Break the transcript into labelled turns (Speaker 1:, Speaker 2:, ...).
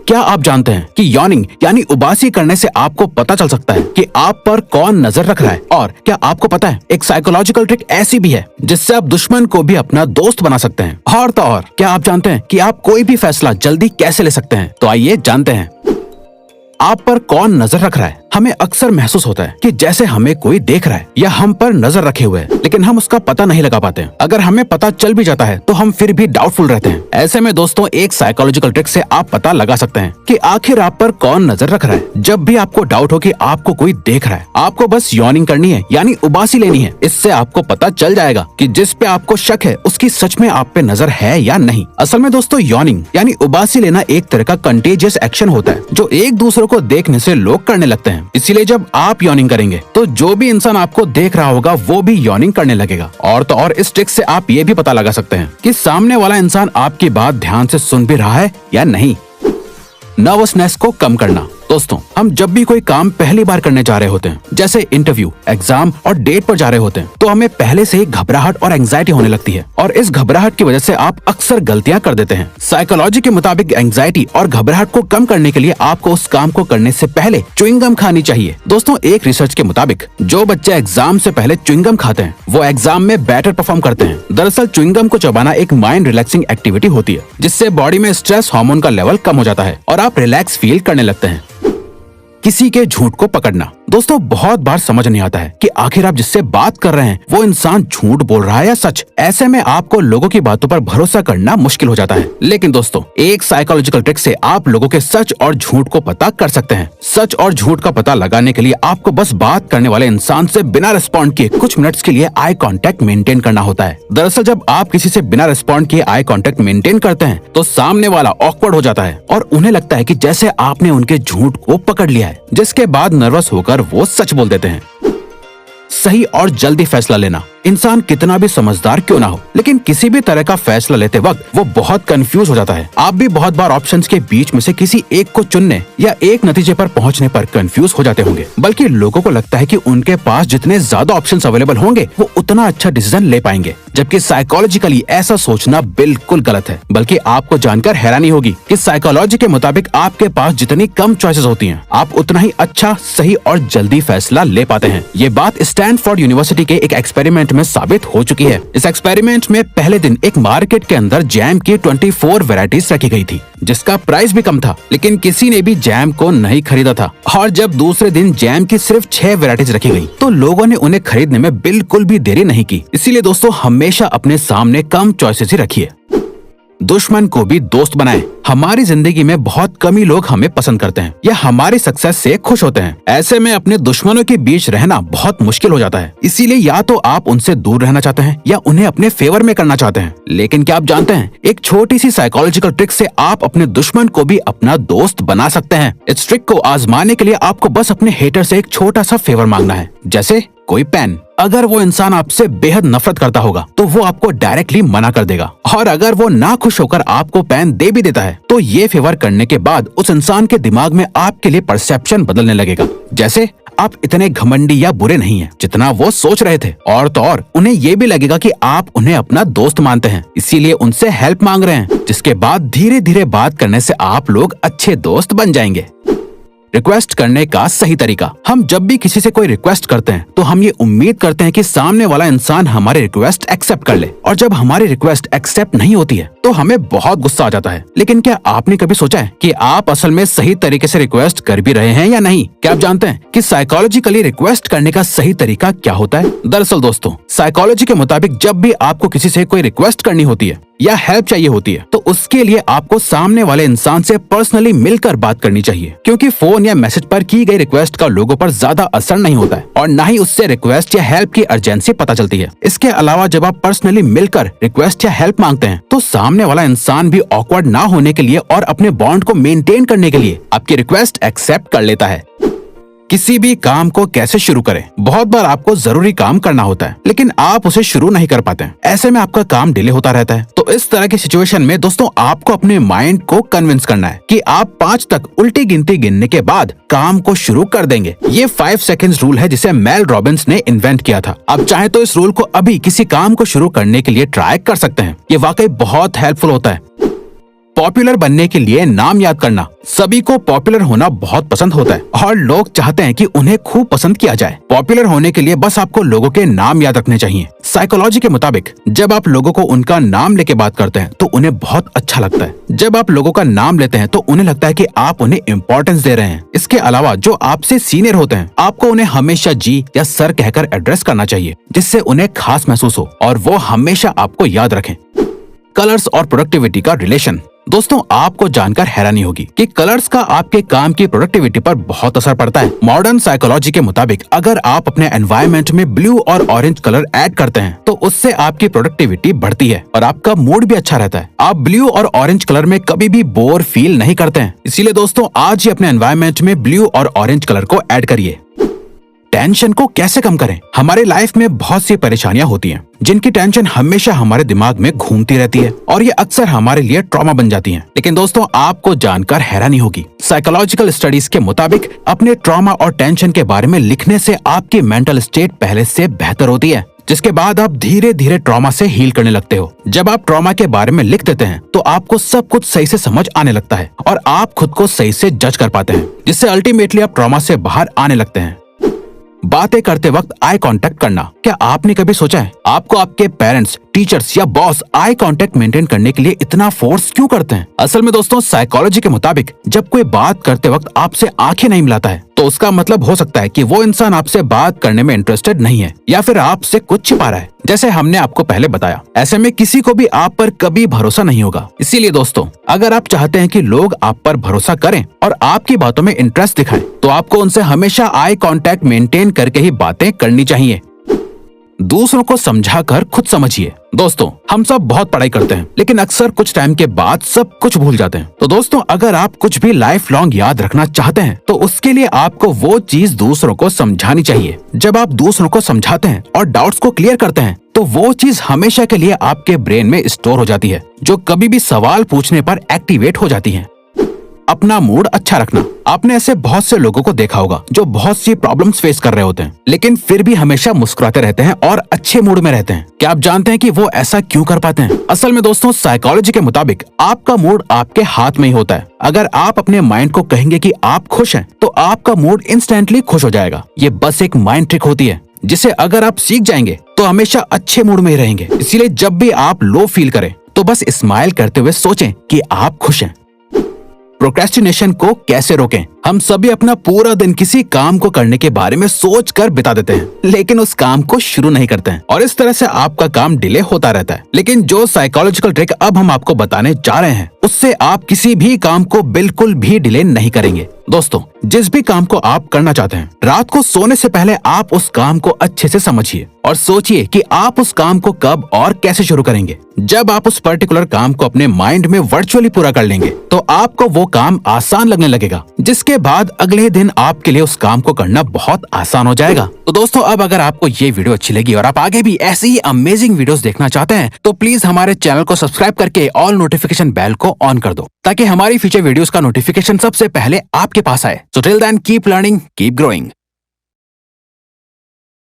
Speaker 1: क्या आप जानते हैं कि यॉर्निंग यानी उबासी करने से आपको पता चल सकता है कि आप पर कौन नजर रख रहा है? और क्या आपको पता है एक साइकोलॉजिकल ट्रिक ऐसी भी है जिससे आप दुश्मन को भी अपना दोस्त बना सकते हैं? और तो और क्या आप जानते हैं कि आप कोई भी फैसला जल्दी कैसे ले सकते हैं? तो आइए जानते हैं। आप पर कौन नजर रख रहा है? हमें अक्सर महसूस होता है कि जैसे हमें कोई देख रहा है या हम पर नजर रखे हुए है, लेकिन हम उसका पता नहीं लगा पाते। अगर हमें पता चल भी जाता है तो हम फिर भी डाउटफुल रहते हैं। ऐसे में दोस्तों एक साइकोलॉजिकल ट्रिक से आप पता लगा सकते हैं कि आखिर आप पर कौन नजर रख रहा है। जब भी आपको डाउट हो कि आपको कोई देख रहा है, आपको बस यॉर्निंग करनी है यानी उबासी लेनी है। इससे आपको पता चल जाएगा कि जिस पे आपको शक है उसकी सच में आप पे नजर है या नहीं। असल में दोस्तों यॉर्निंग यानी उबासी लेना एक तरह का कंटेजियस एक्शन होता है जो एक दूसरे को देखने से लोग करने लगते हैं। इसीलिए जब आप यॉर्निंग करेंगे तो जो भी इंसान आपको देख रहा होगा वो भी यॉर्निंग करने लगेगा। और तो और इस ट्रिक से आप ये भी पता लगा सकते हैं कि सामने वाला इंसान आपकी बात ध्यान से सुन भी रहा है या नहीं। नर्वसनेस को कम करना। दोस्तों हम जब भी कोई काम पहली बार करने जा रहे होते हैं, जैसे इंटरव्यू, एग्जाम और डेट पर जा रहे होते हैं, तो हमें पहले से ही घबराहट और एंजाइटी होने लगती है और इस घबराहट की वजह से आप अक्सर गलतियां कर देते हैं। साइकोलॉजी के मुताबिक एंजाइटी और घबराहट को कम करने के लिए आपको उस काम को करने से पहले च्युइंगम खानी चाहिए। दोस्तों एक रिसर्च के मुताबिक जो बच्चे एग्जाम से पहले च्युइंगम खाते हैं वो एग्जाम में बेटर परफॉर्म करते हैं। दरअसल च्युइंगम को चबाना एक माइंड रिलैक्सिंग एक्टिविटी होती है जिससे बॉडी में स्ट्रेस हार्मोन का लेवल कम हो जाता है और आप रिलैक्स फील करने लगते हैं। किसी के झूठ को पकड़ना। दोस्तों बहुत बार समझ नहीं आता है कि आखिर आप जिससे बात कर रहे हैं वो इंसान झूठ बोल रहा है या सच। ऐसे में आपको लोगों की बातों पर भरोसा करना मुश्किल हो जाता है। लेकिन दोस्तों एक साइकोलॉजिकल ट्रिक से आप लोगों के सच और झूठ को पता कर सकते हैं। सच और झूठ का पता लगाने के लिए आपको बस बात करने वाले इंसान से बिना रिस्पॉन्ड किए कुछ मिनट्स के लिए आई कांटेक्ट मेंटेन करना होता है। दरअसल जब आप किसी से बिना रिस्पॉन्ड किए आई कांटेक्ट मेंटेन करते हैं तो सामने वाला ऑकवर्ड हो जाता है और उन्हें लगता है कि जैसे आपने उनके झूठ को पकड़ लिया है, जिसके बाद नर्वस होकर वो सच बोल देते हैं। सही और जल्दी फैसला लेना। इंसान कितना भी समझदार क्यों ना हो, लेकिन किसी भी तरह का फैसला लेते वक्त वो बहुत कंफ्यूज हो जाता है। आप भी बहुत बार ऑप्शंस के बीच में से किसी एक को चुनने या एक नतीजे पर पहुंचने पर कंफ्यूज हो जाते होंगे। बल्कि लोगों को लगता है कि उनके पास जितने ज्यादा ऑप्शंस अवेलेबल होंगे वो उतना अच्छा डिसीजन ले पाएंगे, जबकि साइकोलॉजिकली ऐसा सोचना बिल्कुल गलत है। बल्कि आपको जानकर हैरानी होगी कि साइकोलॉजी के मुताबिक आपके पास जितनी कम चॉइसेस होती हैं, आप उतना ही अच्छा, सही और जल्दी फैसला ले पाते हैं। ये बात स्टैनफोर्ड यूनिवर्सिटी के एक एक्सपेरिमेंट में साबित हो चुकी है। इस एक्सपेरिमेंट में पहले दिन एक मार्केट के अंदर जैम की 24 वैरायटीज रखी गई थी, जिसका प्राइस भी कम था, लेकिन किसी ने भी जैम को नहीं खरीदा था। और जब दूसरे दिन जैम की सिर्फ 6 वैरायटीज रखी गई तो लोगों ने उन्हें खरीदने में बिल्कुल भी देरी नहीं की। इसीलिए दोस्तों हमेशा अपने सामने कम चॉइसेस ही रखिए। दुश्मन को भी दोस्त बनाएं। हमारी जिंदगी में बहुत कम ही लोग हमें पसंद करते हैं या हमारी सक्सेस से खुश होते हैं। ऐसे में अपने दुश्मनों के बीच रहना बहुत मुश्किल हो जाता है। इसीलिए या तो आप उनसे दूर रहना चाहते हैं या उन्हें अपने फेवर में करना चाहते हैं। लेकिन क्या आप जानते हैं एक छोटी सी साइकोलॉजिकल ट्रिक से आप अपने दुश्मन को भी अपना दोस्त बना सकते हैं। इस ट्रिक को आजमाने के लिए आपको बस अपने हेटर से एक छोटा सा फेवर मांगना है, जैसे कोई पेन। अगर वो इंसान आपसे बेहद नफरत करता होगा तो वो आपको डायरेक्टली मना कर देगा, और अगर वो ना खुश होकर आपको पेन दे भी देता है तो ये फेवर करने के बाद उस इंसान के दिमाग में आपके लिए परसेप्शन बदलने लगेगा, जैसे आप इतने घमंडी या बुरे नहीं हैं जितना वो सोच रहे थे। और तो और उन्हें ये भी लगेगा कि आप उन्हें अपना दोस्त मानते हैं, इसीलिए उनसे हेल्प मांग रहे हैं, जिसके बाद धीरे धीरे बात करने से आप लोग अच्छे दोस्त बन जाएंगे। रिक्वेस्ट करने का सही तरीका। हम जब भी किसी से कोई रिक्वेस्ट करते हैं तो हम ये उम्मीद करते हैं कि सामने वाला इंसान हमारी रिक्वेस्ट एक्सेप्ट कर ले, और जब हमारी रिक्वेस्ट एक्सेप्ट नहीं होती है तो हमें बहुत गुस्सा आ जाता है। लेकिन क्या आपने कभी सोचा है कि आप असल में सही तरीके से रिक्वेस्ट कर भी रहे हैं या नहीं? क्या आप जानते हैं कि साइकोलॉजिकली रिक्वेस्ट करने का सही तरीका क्या होता है? दरअसल दोस्तों साइकोलॉजी के मुताबिक जब भी आपको किसी से कोई रिक्वेस्ट करनी होती है या हेल्प चाहिए होती है तो उसके लिए आपको सामने वाले इंसान से पर्सनली मिलकर बात करनी चाहिए, क्योंकि फोन या मैसेज पर की गई रिक्वेस्ट का लोगों पर ज्यादा असर नहीं होता है और न ही उससे रिक्वेस्ट या हेल्प की अर्जेंसी पता चलती है। इसके अलावा जब आप पर्सनली मिलकर रिक्वेस्ट या हेल्प मांगते हैं तो सामने वाला इंसान भी ऑकवर्ड ना होने के लिए और अपने बॉन्ड को मेंटेन करने के लिए आपकी रिक्वेस्ट एक्सेप्ट कर लेता है। किसी भी काम को कैसे शुरू करें? बहुत बार आपको जरूरी काम करना होता है लेकिन आप उसे शुरू नहीं कर पाते। ऐसे में आपका काम डिले होता रहता है। तो इस तरह की सिचुएशन में दोस्तों आपको अपने माइंड को कन्विंस करना है कि आप 5 तक उल्टी गिनती गिनने के बाद काम को शुरू कर देंगे। ये 5 सेकेंड्स रूल है जिसे मेल रॉबिन्स ने इन्वेंट किया था। आप चाहे तो इस रूल को अभी किसी काम को शुरू करने के लिए ट्राई कर सकते हैं। ये वाकई बहुत हेल्पफुल होता है। पॉपुलर बनने के लिए नाम याद करना। सभी को पॉपुलर होना बहुत पसंद होता है और लोग चाहते हैं कि उन्हें खूब पसंद किया जाए। पॉपुलर होने के लिए बस आपको लोगों के नाम याद रखने चाहिए। साइकोलॉजी के मुताबिक जब आप लोगों को उनका नाम लेके बात करते हैं तो उन्हें बहुत अच्छा लगता है। जब आप लोगों का नाम लेते हैं तो उन्हें लगता है कि आप उन्हें इम्पोर्टेंस दे रहे हैं। इसके अलावा जो आपसे सीनियर होते हैं आपको उन्हें हमेशा जी या सर कहकर एड्रेस करना चाहिए, जिससे उन्हें खास महसूस हो और वो हमेशा आपको याद रखें। कलर्स और प्रोडक्टिविटी का रिलेशन। दोस्तों, आपको जानकर हैरानी होगी कि कलर्स का आपके काम की प्रोडक्टिविटी पर बहुत असर पड़ता है। मॉडर्न साइकोलॉजी के मुताबिक अगर आप अपने एनवायरनमेंट में ब्लू और ऑरेंज कलर ऐड करते हैं तो उससे आपकी प्रोडक्टिविटी बढ़ती है और आपका मूड भी अच्छा रहता है। आप ब्लू और ऑरेंज कलर में कभी भी बोर फील नहीं करते हैं। इसीलिए दोस्तों, आज ही अपने एनवायरनमेंट में ब्लू और ऑरेंज कलर को ऐड करिए। टेंशन को कैसे कम करें? हमारे लाइफ में बहुत सी परेशानियां होती हैं जिनकी टेंशन हमेशा हमारे दिमाग में घूमती रहती है और ये अक्सर हमारे लिए ट्रॉमा बन जाती हैं। लेकिन दोस्तों, आपको जानकर हैरानी होगी, साइकोलॉजिकल स्टडीज के मुताबिक अपने ट्रॉमा और टेंशन के बारे में लिखने से आपकी मेंटल स्टेट पहले से बेहतर होती है, जिसके बाद आप धीरे धीरे ट्रॉमा से हील करने लगते हो। जब आप ट्रॉमा के बारे में लिख देते हैं तो आपको सब कुछ सही से समझ आने लगता है और आप खुद को सही से जज कर पाते हैं, जिससे अल्टीमेटली आप ट्रॉमा से बाहर आने लगते हैं। बातें करते वक्त आई कांटेक्ट करना। क्या आपने कभी सोचा है आपको आपके पेरेंट्स, टीचर्स या बॉस आई कांटेक्ट मेंटेन करने के लिए इतना फोर्स क्यों करते हैं? असल में दोस्तों, साइकोलॉजी के मुताबिक जब कोई बात करते वक्त आपसे आंखें नहीं मिलाता है तो उसका मतलब हो सकता है कि वो इंसान आपसे बात करने में इंटरेस्टेड नहीं है या फिर आपसे कुछ छिपा रहा है, जैसे हमने आपको पहले बताया। ऐसे में किसी को भी आप पर कभी भरोसा नहीं होगा। इसीलिए दोस्तों, अगर आप चाहते हैं कि लोग आप पर भरोसा करें और आपकी बातों में इंटरेस्ट दिखाएं, तो आपको उनसे हमेशा आई कांटेक्ट मेंटेन करके ही बातें करनी चाहिए। दूसरों को समझाकर खुद समझिए। दोस्तों, हम सब बहुत पढ़ाई करते हैं लेकिन अक्सर कुछ टाइम के बाद सब कुछ भूल जाते हैं। तो दोस्तों, अगर आप कुछ भी लाइफ लॉन्ग याद रखना चाहते हैं तो उसके लिए आपको वो चीज दूसरों को समझानी चाहिए। जब आप दूसरों को समझाते हैं और डाउट्स को क्लियर करते हैं तो वो चीज हमेशा के लिए आपके ब्रेन में स्टोर हो जाती है, जो कभी भी सवाल पूछने पर एक्टिवेट हो जाती है। अपना मूड अच्छा रखना। आपने ऐसे बहुत से लोगों को देखा होगा जो बहुत सी प्रॉब्लम्स फेस कर रहे होते हैं लेकिन फिर भी हमेशा मुस्कुराते रहते हैं और अच्छे मूड में रहते हैं। क्या आप जानते हैं कि वो ऐसा क्यों कर पाते हैं? असल में दोस्तों, साइकोलॉजी के मुताबिक आपका मूड आपके हाथ में ही होता है। अगर आप अपने माइंड को कहेंगे कि आप खुश हैं तो आपका मूड इंस्टेंटली खुश हो जाएगा। ये बस एक माइंड ट्रिक होती है जिसे अगर आप सीख जाएंगे तो हमेशा अच्छे मूड में ही रहेंगे। इसीलिए जब भी आप लो फील करें तो बस स्माइल करते हुए सोचें कि आप खुश हैं। प्रोक्रेस्टिनेशन को कैसे रोकें? हम सभी अपना पूरा दिन किसी काम को करने के बारे में सोच कर बिता देते हैं लेकिन उस काम को शुरू नहीं करते हैं और इस तरह से आपका काम डिले होता रहता है। लेकिन जो साइकोलॉजिकल ट्रिक अब हम आपको बताने जा रहे हैं उससे आप किसी भी काम को बिल्कुल भी डिले नहीं करेंगे। दोस्तों, जिस भी काम को आप करना चाहते हैं, रात को सोने से पहले आप उस काम को अच्छे से समझिए और सोचिए कि आप उस काम को कब और कैसे शुरू करेंगे। जब आप उस पर्टिकुलर काम को अपने माइंड में वर्चुअली पूरा कर लेंगे तो आपको वो काम आसान लगने लगेगा, जिसके बाद अगले दिन आपके लिए उस काम को करना बहुत आसान हो जाएगा। तो दोस्तों, अब अगर आपको ये वीडियो अच्छी लगी और आप आगे भी ऐसी ही अमेजिंग वीडियोस देखना चाहते हैं तो प्लीज हमारे चैनल को सब्सक्राइब करके ऑल नोटिफिकेशन बेल को ऑन कर दो ताकि हमारी फ्यूचर वीडियोस का नोटिफिकेशन सबसे पहले आपके पास आए। So till then, keep learning, keep growing.